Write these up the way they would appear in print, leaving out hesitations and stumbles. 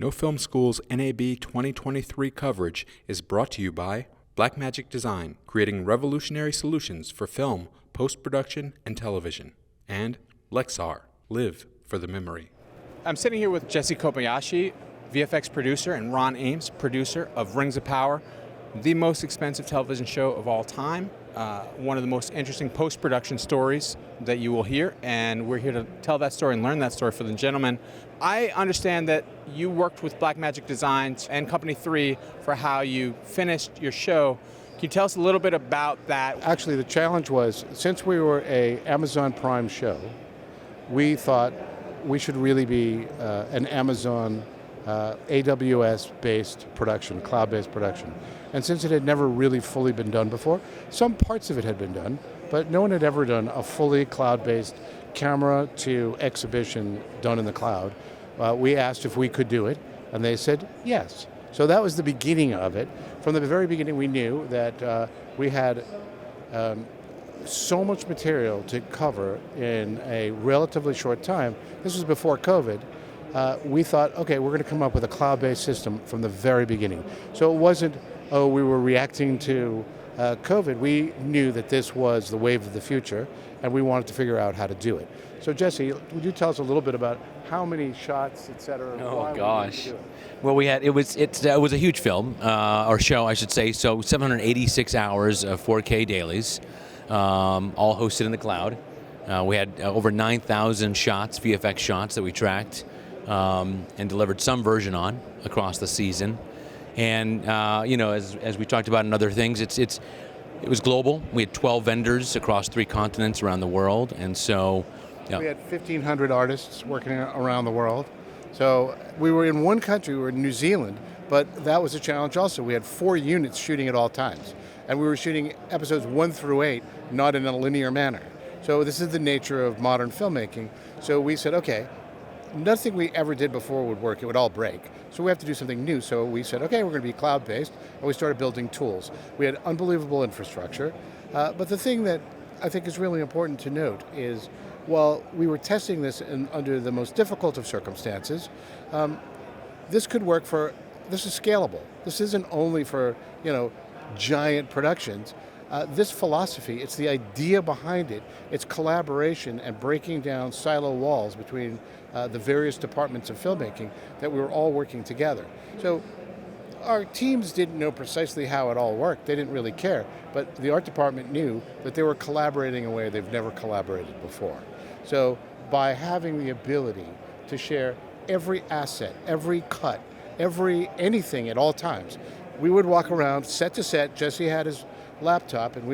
No Film School's NAB 2023 coverage is brought to you by Blackmagic Design, creating revolutionary solutions for film, post-production, and television. And LOTR, live for the memory. I'm sitting here with Jesse Kobayashi, VFX producer, and Ron Ames, producer of Rings of Power, the most expensive television show of all time, one of the most interesting post-production stories that you will hear, and we're here to tell that story and learn that story for the gentleman. I understand that you worked with Blackmagic Designs and Company 3 for how you finished your show. Can you tell us a little bit about that? Actually, the challenge was, since we were a Amazon Prime show, we thought we should really be an Amazon AWS-based production, cloud-based production. And since it had never really fully been done before, some parts of it had been done, but no one had ever done a fully cloud-based camera to exhibition done in the cloud. We asked if we could do it, and they said yes. So that was the beginning of it. From the very beginning, we knew that we had so much material to cover in a relatively short time. This was before COVID. We thought, okay, we're going to come up with a cloud-based system from the very beginning. So it wasn't, oh, we were reacting to COVID. We knew that this was the wave of the future, and we wanted to figure out how to do it. So Jesse, would you tell us a little bit about how many shots, et cetera? Oh gosh. Well, it was a huge film, or show, I should say. So 786 hours of 4K dailies, all hosted in the cloud. We had over 9,000 shots, VFX shots that we tracked and delivered some version on across the season. And as we talked about in other things, it was global. We had 12 vendors across 3 continents around the world, and so. Yeah. We had 1,500 artists working around the world. So we were in one country, we were in New Zealand, but that was a challenge also. We had 4 units shooting at all times. And we were shooting episodes 1 through 8, not in a linear manner. So this is the nature of modern filmmaking. So we said, okay, nothing we ever did before would work, it would all break. So we have to do something new. So we said, okay, we're going to be cloud-based, and we started building tools. We had unbelievable infrastructure. But the thing that I think is really important to note is, while we were testing this under the most difficult of circumstances, this could work this is scalable. This isn't only for, giant productions. This philosophy, it's the idea behind it, it's collaboration and breaking down silo walls between the various departments of filmmaking that we were all working together. So our teams didn't know precisely how it all worked. They didn't really care, but the art department knew that they were collaborating in a way they've never collaborated before. So by having the ability to share every asset, every cut, anything at all times, we would walk around set to set. Jesse had his laptop, and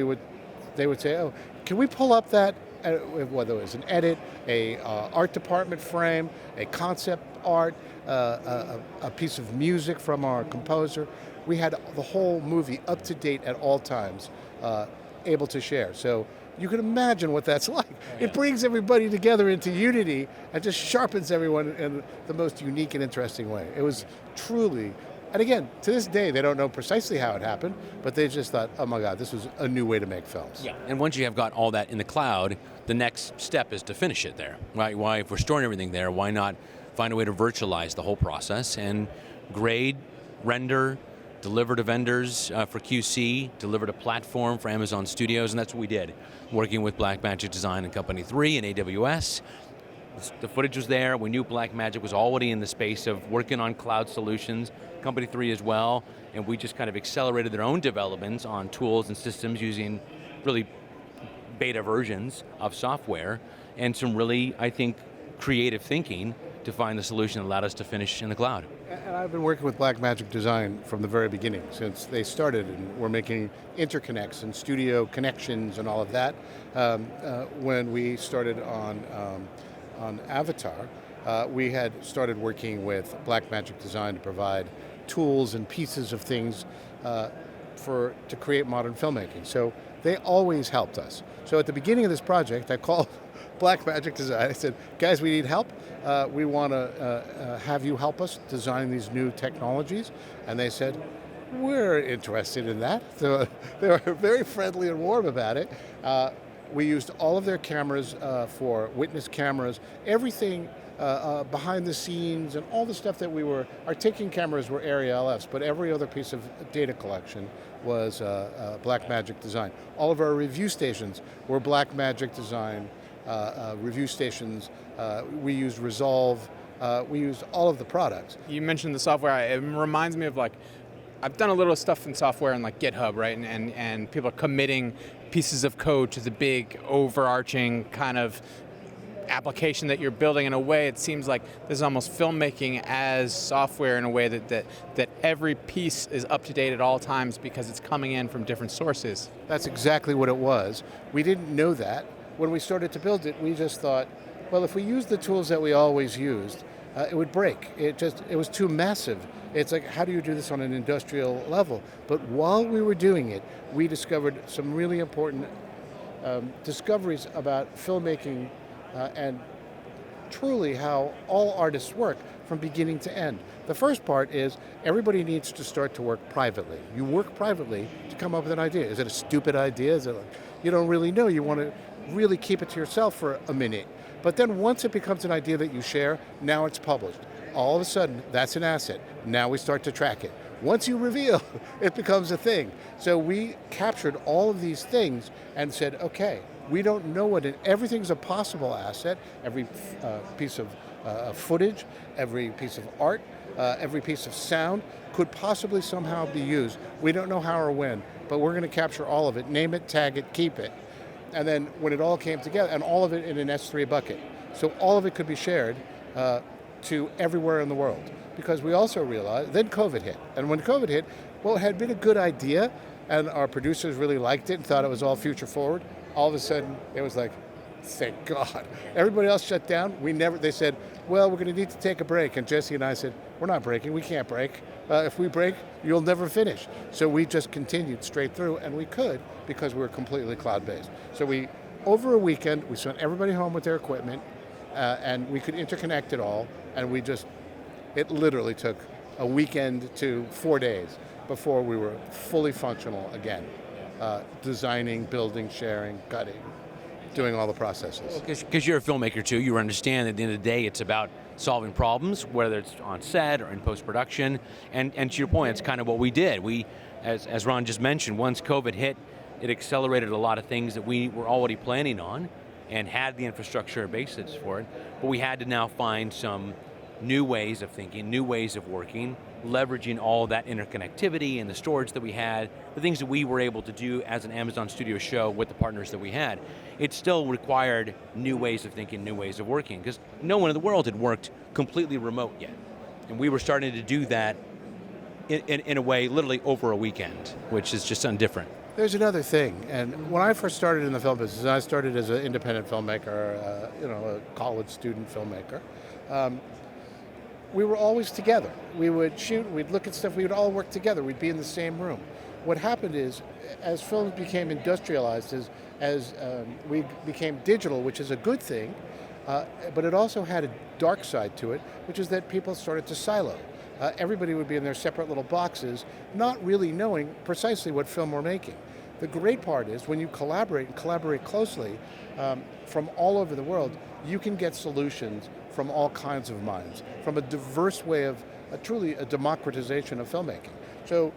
they would say, "Oh, can we pull up that?" Whether it was an edit, a art department frame, a concept art, a piece of music from our composer. We had the whole movie up to date at all times, able to share. So you can imagine what that's like. Yeah. It brings everybody together into unity and just sharpens everyone in the most unique and interesting way. It was truly, and again, to this day, they don't know precisely how it happened, but they just thought, oh my God, this was a new way to make films. Yeah, and once you have got all that in the cloud, the next step is to finish it there. Right? Why, if we're storing everything there, why not find a way to virtualize the whole process and grade, render, deliver to vendors for QC, deliver to platform for Amazon Studios, and that's what we did, working with Blackmagic Design and Company 3 and AWS. The footage was there. We knew Blackmagic was already in the space of working on cloud solutions, Company 3 as well, and we just kind of accelerated their own developments on tools and systems using really beta versions of software and some really, I think, creative thinking to find the solution that allowed us to finish in the cloud. And I've been working with Blackmagic Design from the very beginning, since they started, and we're making interconnects and studio connections and all of that. When we started on Avatar, we had started working with Blackmagic Design to provide tools and pieces of things to create modern filmmaking. So they always helped us. So at the beginning of this project, I called Blackmagic Design. I said, guys, we need help. We want to have you help us design these new technologies. And they said, we're interested in that. So they were very friendly and warm about it. We used all of their cameras for witness cameras, everything behind the scenes and all the stuff that our taking cameras were Arri LFs, but every other piece of data collection was Blackmagic Design. All of our review stations were Blackmagic Design review stations. We used Resolve. We used all of the products. You mentioned the software. It reminds me of like, I've done a little stuff in software in like GitHub, right? And people are committing pieces of code to the big overarching kind of application that you're building. In a way, it seems like this is almost filmmaking as software in a way that every piece is up to date at all times because it's coming in from different sources. That's exactly what it was. We didn't know that. When we started to build it, we just thought, well, if we used the tools that we always used, it would break. It was too massive. It's like, how do you do this on an industrial level? But while we were doing it, we discovered some really important discoveries about filmmaking and truly how all artists work from beginning to end. The first part is everybody needs to start to work privately. You work privately to come up with an idea. Is it a stupid idea? Is it like, you don't really know? You want to really keep it to yourself for a minute. But then once it becomes an idea that you share, now it's published. All of a sudden, that's an asset. Now we start to track it. Once you reveal, it becomes a thing. So we captured all of these things and said, okay, we don't know what everything's a possible asset. Every piece of footage, every piece of art, every piece of sound could possibly somehow be used. We don't know how or when, but we're going to capture all of it, name it, tag it, keep it. And then when it all came together, and all of it in an S3 bucket. So all of it could be shared to everywhere in the world. Because we also realized, then COVID hit. And when COVID hit, well, it had been a good idea, and our producers really liked it and thought it was all future forward. All of a sudden, it was like, thank God. Everybody else shut down. They said, well, we're going to need to take a break. And Jesse and I said, we're not breaking, we can't break. If we break, you'll never finish. So we just continued straight through, and we could because we were completely cloud-based. So over a weekend, we sent everybody home with their equipment, and we could interconnect it all, and it literally took a weekend to 4 days before we were fully functional again. Designing, building, sharing, cutting, doing all the processes. Because you're a filmmaker too, you understand that at the end of the day it's about solving problems, whether it's on set or in post-production, and to your point, it's kind of what we did. We, as Ron just mentioned, once COVID hit, it accelerated a lot of things that we were already planning on and had the infrastructure basis for it, but we had to now find some new ways of thinking, new ways of working, leveraging all that interconnectivity and the storage that we had, the things that we were able to do as an Amazon Studio show with the partners that we had. It still required new ways of thinking, new ways of working, because no one in the world had worked completely remote yet. And we were starting to do that in a way, literally over a weekend, which is just different. There's another thing, and when I first started in the film business, I started as an independent filmmaker, a college student filmmaker. We were always together. We would shoot, we'd look at stuff, we would all work together, we'd be in the same room. What happened is, as films became industrialized, as we became digital, which is a good thing, but it also had a dark side to it, which is that people started to silo. Everybody would be in their separate little boxes, not really knowing precisely what film we're making. The great part is when you collaborate and collaborate closely from all over the world, you can get solutions from all kinds of minds, from a diverse way of truly a democratization of filmmaking. So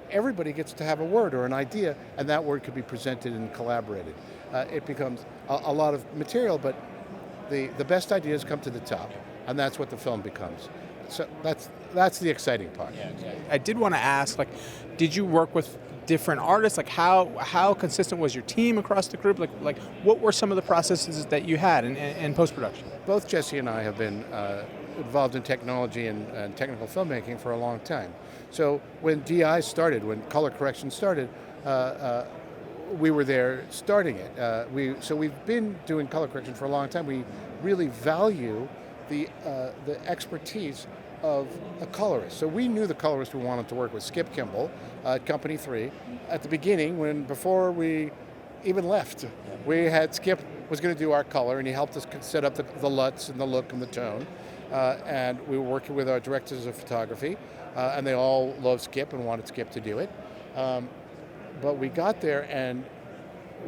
everybody gets to have a word or an idea, and that word could be presented and collaborated. It becomes a lot of material, but the best ideas come to the top, and that's what the film becomes. So that's the exciting part. Yeah, exactly. I did want to ask, did you work with different artists? How consistent was your team across the group? Like what were some of the processes that you had in post-production? Both Jesse and I have been involved in technology and technical filmmaking for a long time. So when DI started, when color correction started, we were there starting it. So we've been doing color correction for a long time. We really value the expertise of a colorist. So we knew the colorist we wanted to work with, Skip Kimball, at Company 3. At the beginning, before we even left, we had Skip was going to do our color, and he helped us set up the LUTs and the look and the tone. And we were working with our directors of photography, and they all loved Skip and wanted Skip to do it. But we got there, and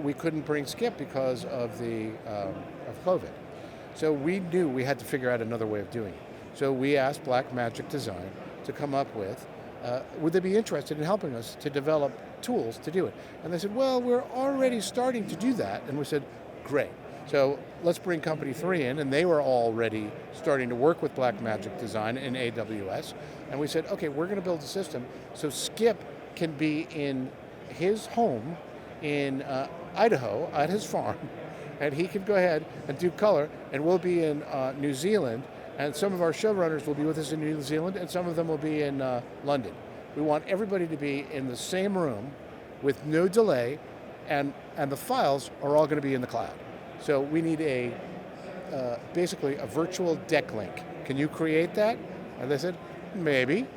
we couldn't bring Skip because of COVID. So we knew we had to figure out another way of doing it. So we asked Blackmagic Design to come up with, would they be interested in helping us to develop tools to do it? And they said, well, we're already starting to do that. And we said, great. So let's bring Company 3 in, and they were already starting to work with Blackmagic Design in AWS. And we said, okay, we're going to build a system so Skip can be in his home in Idaho at his farm, and he can go ahead and do color, and we'll be in New Zealand, and some of our showrunners will be with us in New Zealand, and some of them will be in London. We want everybody to be in the same room with no delay, and the files are all going to be in the cloud. So we need basically a virtual deck link. Can you create that? And they said, maybe.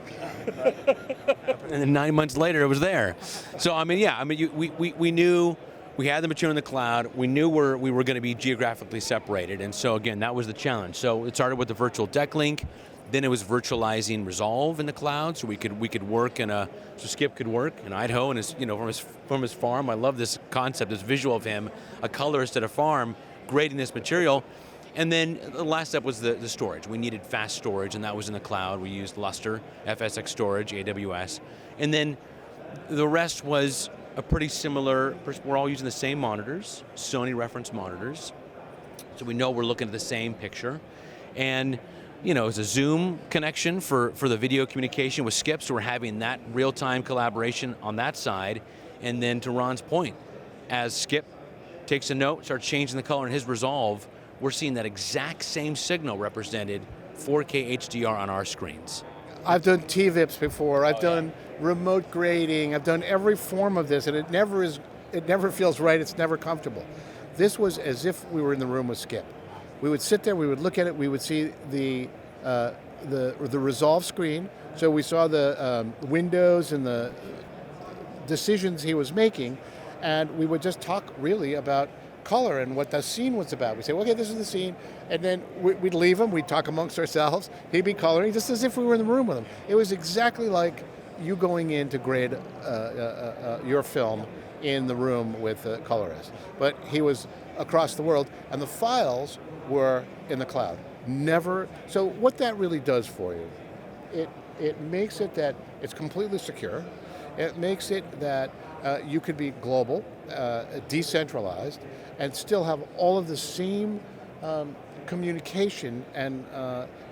And then 9 months later, it was there. So we knew we had the material in the cloud. We knew we were going to be geographically separated, and so again, that was the challenge. So it started with the virtual deck link. Then it was virtualizing Resolve in the cloud, so we could work so Skip could work in Idaho and from his farm. I love this concept, this visual of him, a colorist at a farm, grading this material. And then the last step was the storage. We needed fast storage, and that was in the cloud. We used Lustre, FSx storage, AWS. And then the rest was a pretty similar, we're all using the same monitors, Sony reference monitors. So we know we're looking at the same picture. And it's a Zoom connection for the video communication with Skip, so we're having that real-time collaboration on that side. And then to Ron's point, as Skip takes a note, starts changing the color in his Resolve, we're seeing that exact same signal represented 4K HDR on our screens. I've done TVIPs before, I've done remote grading, I've done every form of this, and it never feels right, it's never comfortable. This was as if we were in the room with Skip. We would sit there, we would look at it, we would see the Resolve screen, so we saw the windows and the decisions he was making, and we would just talk really about color and what the scene was about. We'd say, okay, this is the scene, and then we'd leave him, we'd talk amongst ourselves, he'd be coloring, just as if we were in the room with him. It was exactly like you going in to grade your film in the room with a colorist. But he was across the world, and the files were in the cloud. So what that really does for you, it makes it that it's completely secure. It makes it that you could be global, decentralized, and still have all of the same communication and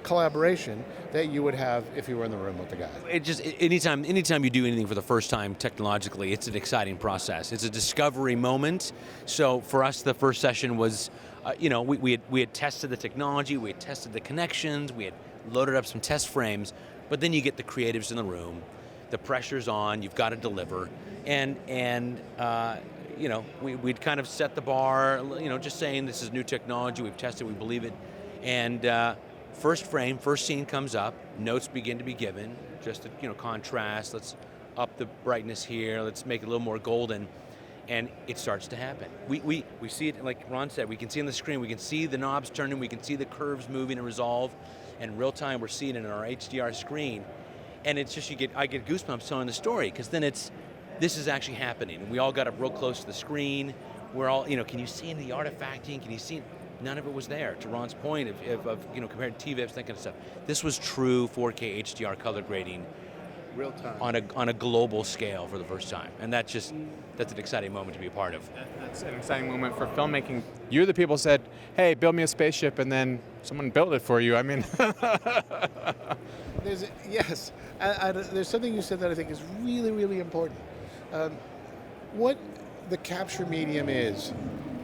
collaboration that you would have if you were in the room with the guy. Anytime you do anything for the first time technologically, it's an exciting process. It's a discovery moment. So for us, the first session was, we had tested the technology, we had tested the connections, we had loaded up some test frames, but then you get the creatives in the room, the pressure's on, you've got to deliver, and we'd kind of set the bar, just saying this is new technology, we've tested, we believe it, and first frame, first scene comes up, notes begin to be given, just to, contrast, let's up the brightness here, let's make it a little more golden, and it starts to happen. We see it, like Ron said, we can see on the screen, we can see the knobs turning, we can see the curves moving and Resolve, and real time we're seeing it in our HDR screen, and it's just, I get goosebumps telling the story, because then this is actually happening, and we all got up real close to the screen, we're all, can you see the artifacting, can you see, none of it was there, to Ron's point of compared to TVIPs, that kind of stuff. This was true 4K HDR color grading, real time, on a global scale for the first time, and that's an exciting moment to be a part of. That's an exciting moment for filmmaking. You're the people said, hey, build me a spaceship, and then someone built it for you. I mean, Yes, there's something you said that I think is really, really important. What the capture medium is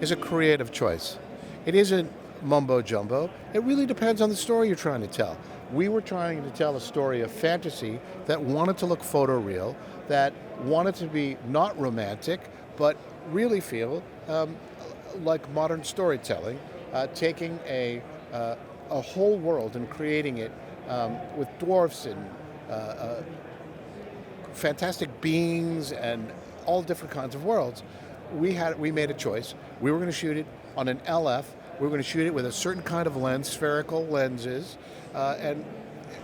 a creative choice. It isn't mumbo jumbo. It really depends on the story you're trying to tell. We were trying to tell a story of fantasy that wanted to look photoreal, that wanted to be not romantic, but really feel like modern storytelling, taking a whole world and creating it with dwarfs and fantastic beings and all different kinds of worlds. We made a choice. We were going to shoot it on an LF. We were going to shoot it with a certain kind of lens, spherical lenses, and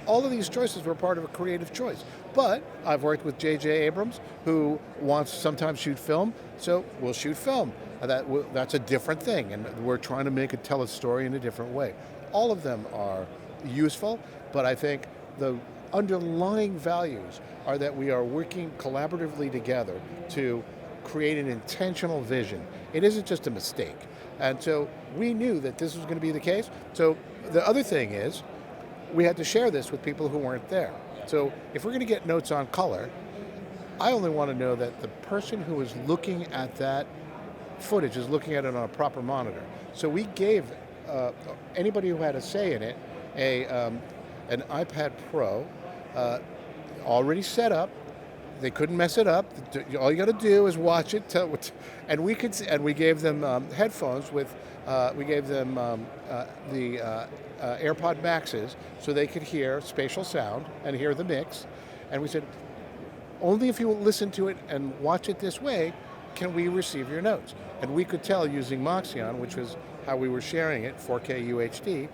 all of these choices were part of a creative choice. But I've worked with J.J. Abrams, who wants to sometimes shoot film, so we'll shoot film. that's a different thing, and we're trying to tell a story in a different way. All of them are useful, but I think the underlying values are that we are working collaboratively together to create an intentional vision. It isn't just a mistake. And so we knew that this was going to be the case. So the other thing is, we had to share this with people who weren't there. So if we're going to get notes on color, I only want to know that the person who is looking at that footage is looking at it on a proper monitor. So we gave anybody who had a say in it an iPad Pro already set up. They couldn't mess it up. All you got to do is watch it. And we gave them headphones with. We gave them the AirPod Maxes so they could hear spatial sound and hear the mix. And we said, only if you listen to it and watch it this way can we receive your notes. And we could tell using Moxion, which was how we were sharing it, 4K UHD,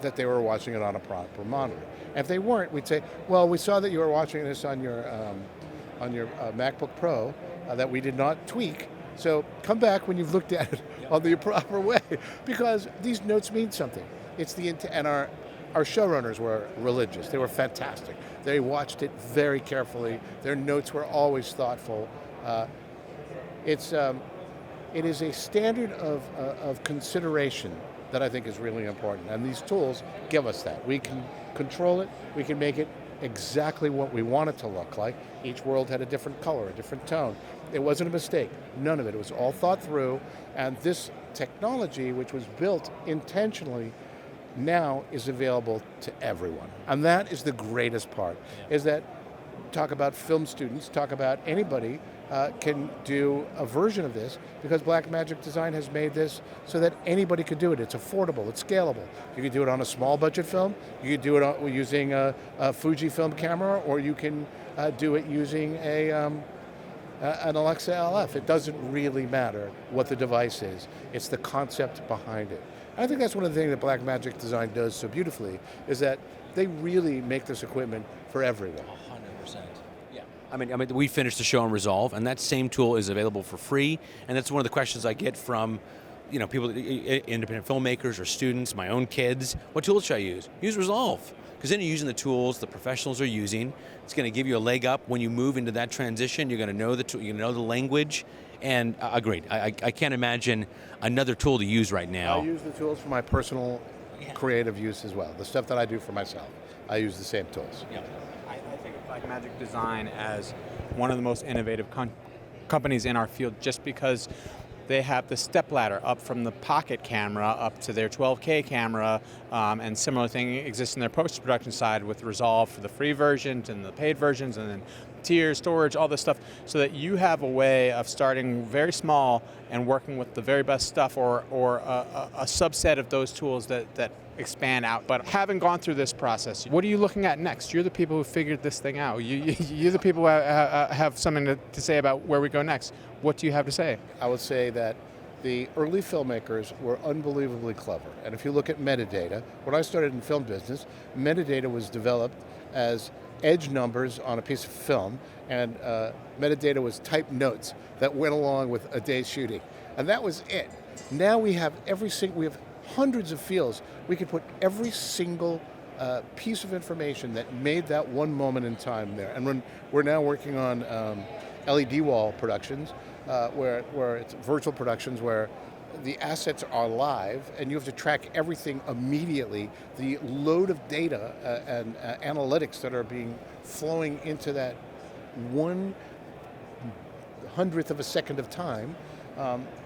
that they were watching it on a proper monitor. And if they weren't, we'd say, well, we saw that you were watching this on your MacBook Pro that we did not tweak, so come back when you've looked at it on the proper way, because these notes mean something. It's and our showrunners were religious. They were fantastic. They watched it very carefully. Their notes were always thoughtful. It is a standard of consideration that I think is really important, and these tools give us that. We can control it. We can make it exactly what we want it to look like. Each world had a different color, a different tone. It wasn't a mistake. None of it. It was all thought through, and this technology, which was built intentionally, now is available to everyone. And that is the greatest part, is that talk about film students, talk about anybody can do a version of this, because Blackmagic Design has made this so that anybody could do it. It's affordable, it's scalable. You could do it on a small budget film, you could do it using a Fujifilm camera, or you can do it using an Alexa LF. It doesn't really matter what the device is, it's the concept behind it. I think that's one of the things that Blackmagic Design does so beautifully, is that they really make this equipment for everyone. 100%. Yeah. I mean, we finished the show on Resolve, and that same tool is available for free. And that's one of the questions I get from, people, independent filmmakers or students, my own kids. What tools should I use? Use Resolve, because then you're using the tools the professionals are using. It's going to give you a leg up when you move into that transition. You're going to know you're going to know the language. And agreed. I can't imagine another tool to use right now. I use the tools for my personal creative use as well. The stuff that I do for myself, I use the same tools. Yeah. I think of Blackmagic Design as one of the most innovative companies in our field, just because they have the stepladder up from the pocket camera up to their 12K camera, and similar thing exists in their post-production side with Resolve for the free versions and the paid versions, and then tiers, storage, all this stuff, so that you have a way of starting very small and working with the very best stuff, or a subset of those tools that expand out. But having gone through this process, what are you looking at next? You're the people who figured this thing out. You're the people who have something to say about where we go next. What do you have to say? I would say that the early filmmakers were unbelievably clever. And if you look at metadata, when I started in film business, metadata was developed as edge numbers on a piece of film, and metadata was typed notes that went along with a day's shooting. And that was it. Now we have we have hundreds of fields. We could put every single piece of information that made that one moment in time there. And when we're now working on LED wall productions, where it's virtual productions where the assets are live and you have to track everything immediately. The load of data and analytics that are flowing into that 1/100th of a second of time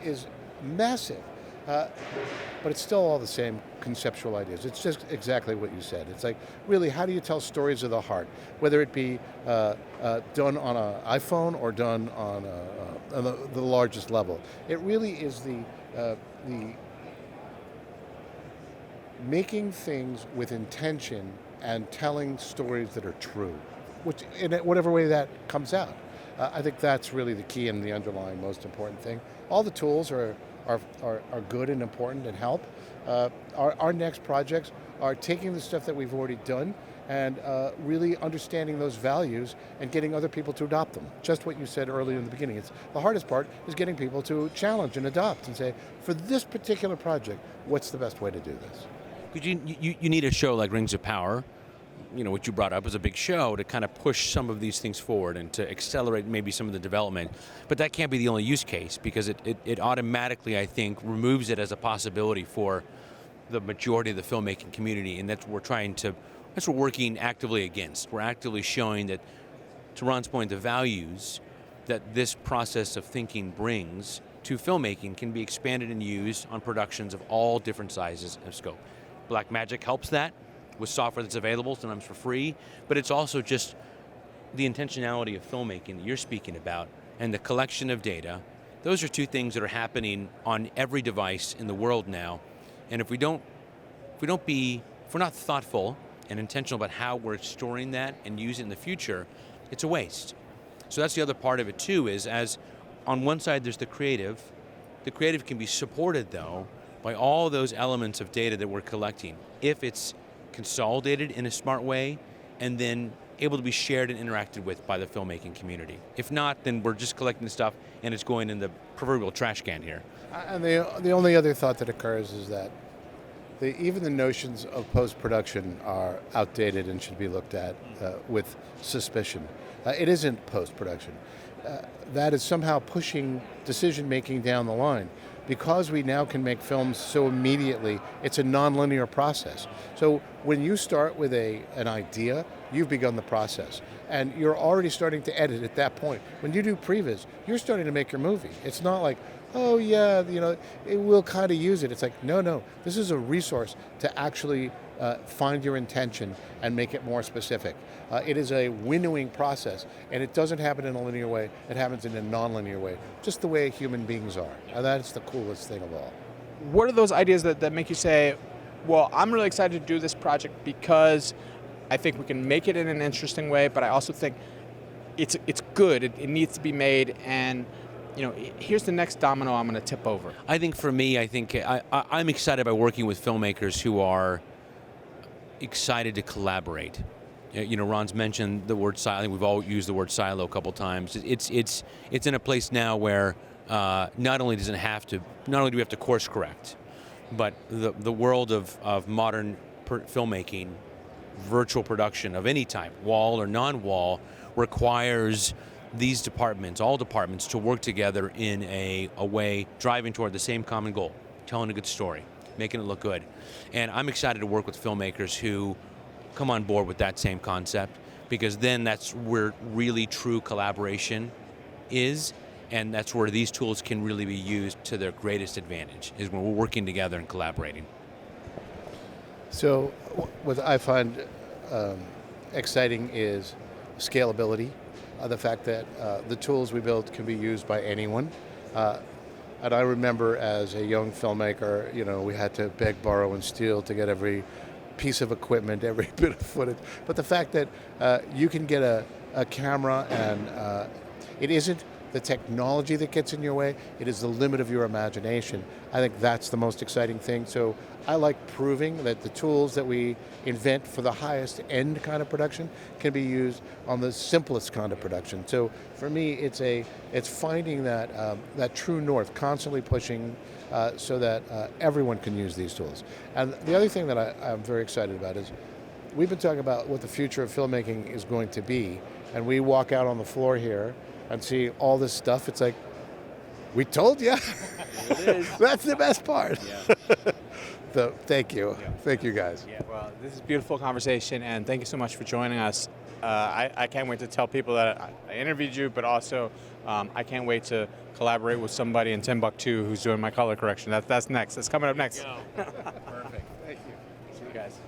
is massive. But it's still all the same conceptual ideas. It's just exactly what you said. It's like, really, how do you tell stories of the heart? Whether it be done on an iPhone or done on the largest level. It really is the making things with intention and telling stories that are true, which in whatever way that comes out. I think that's really the key and the underlying most important thing. All the tools are good and important and help. Our next projects are taking the stuff that we've already done and really understanding those values and getting other people to adopt them. Just what you said earlier in the beginning. The hardest part is getting people to challenge and adopt and say, for this particular project, what's the best way to do this? Because you need a show like Rings of Power, what you brought up is a big show to kind of push some of these things forward and to accelerate maybe some of the development. But that can't be the only use case, because it automatically, I think, removes it as a possibility for the majority of the filmmaking community, and that's what we're working actively against. We're actively showing that, to Ron's point, the values that this process of thinking brings to filmmaking can be expanded and used on productions of all different sizes and scope. Blackmagic helps that with software that's available, sometimes for free, but it's also just the intentionality of filmmaking that you're speaking about and the collection of data. Those are two things that are happening on every device in the world now, and if we're not thoughtful and intentional about how we're storing that and use it in the future, it's a waste. So that's the other part of it too, is as on one side there's the creative can be supported though by all those elements of data that we're collecting, if it's consolidated in a smart way and then able to be shared and interacted with by the filmmaking community. If not, then we're just collecting stuff and it's going in the proverbial trash can here. And the only other thought that occurs is that even the notions of post-production are outdated and should be looked at with suspicion. It isn't post-production. That is somehow pushing decision-making down the line. Because we now can make films so immediately, it's a non-linear process. So when you start with an idea, you've begun the process. And you're already starting to edit at that point. When you do previs, you're starting to make your movie. It's not like, oh yeah, we'll kind of use it. It's like, no, this is a resource to actually find your intention and make it more specific. It is a winnowing process, and it doesn't happen in a linear way, it happens in a non-linear way, just the way human beings are. And that's the coolest thing of all. What are those ideas that make you say, well, I'm really excited to do this project because I think we can make it in an interesting way, but I also think it's good, it needs to be made, and here's the next domino I'm going to tip over? I think for me, I'm excited by working with filmmakers who are excited to collaborate. Ron's mentioned the word silo. I think we've all used the word silo a couple times. It's in a place now where not only do we have to course correct, but the world of modern filmmaking, virtual production of any type, wall or non-wall, requires these departments, all departments, to work together in a way driving toward the same common goal, telling a good story, making it look good. And I'm excited to work with filmmakers who come on board with that same concept, because then that's where really true collaboration is, and that's where these tools can really be used to their greatest advantage, is when we're working together and collaborating. So what I find exciting is scalability, the fact that the tools we build can be used by anyone. And I remember as a young filmmaker, we had to beg, borrow, and steal to get every piece of equipment, every bit of footage. But the fact that you can get a camera and it isn't the technology that gets in your way, it is the limit of your imagination. I think that's the most exciting thing. So I like proving that the tools that we invent for the highest end kind of production can be used on the simplest kind of production. So for me, it's finding that true north, constantly pushing so that everyone can use these tools. And the other thing that I'm very excited about is we've been talking about what the future of filmmaking is going to be, and we walk out on the floor here and see all this stuff. It's like, we told you. It is. That's the best part. Yeah. So thank you. Yeah. Thank you, guys. Yeah, well, this is a beautiful conversation, and thank you so much for joining us. I can't wait to tell people that I interviewed you, but also I can't wait to collaborate with somebody in Timbuktu who's doing my color correction. That's next. That's coming up next. Perfect. Thank you. See you guys.